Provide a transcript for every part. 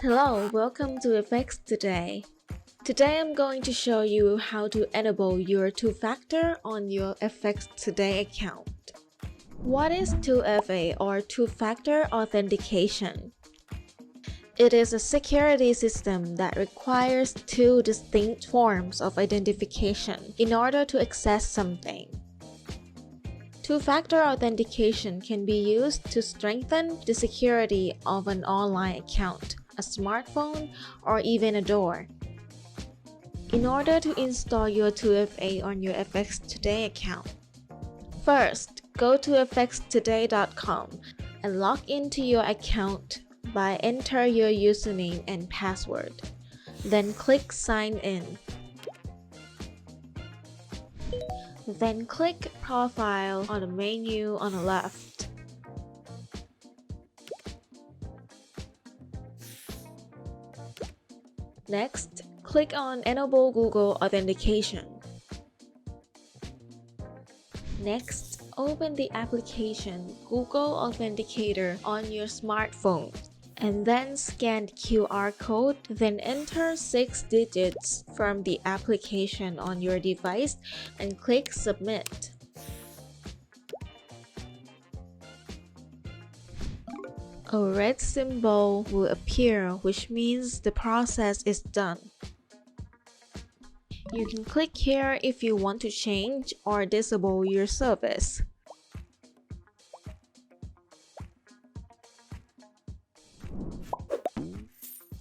Hello, welcome to FXToday. Today I'm going to show you how to enable your two-factor on your FXToday account. What is 2FA or two-factor authentication? It is a security system that requires two distinct forms of identification in order to access something. Two-factor authentication can be used to strengthen the security of an online account, a smartphone, or even a door. In order to install your 2FA on your FXToday account, first, go to FXToday.com and log into your account by enter your username and password. Then click Sign In. Then click Profile on the menu on the left. Next, click on Enable Google Authentication. Next, open the application Google Authenticator on your smartphone and then scan the QR code, then enter 6 digits from the application on your device and click Submit. A red symbol will appear, which means the process is done. You can click here if you want to change or disable your service.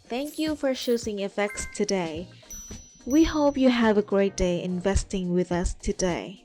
Thank you for choosing FXToday. We hope you have a great day investing with us today.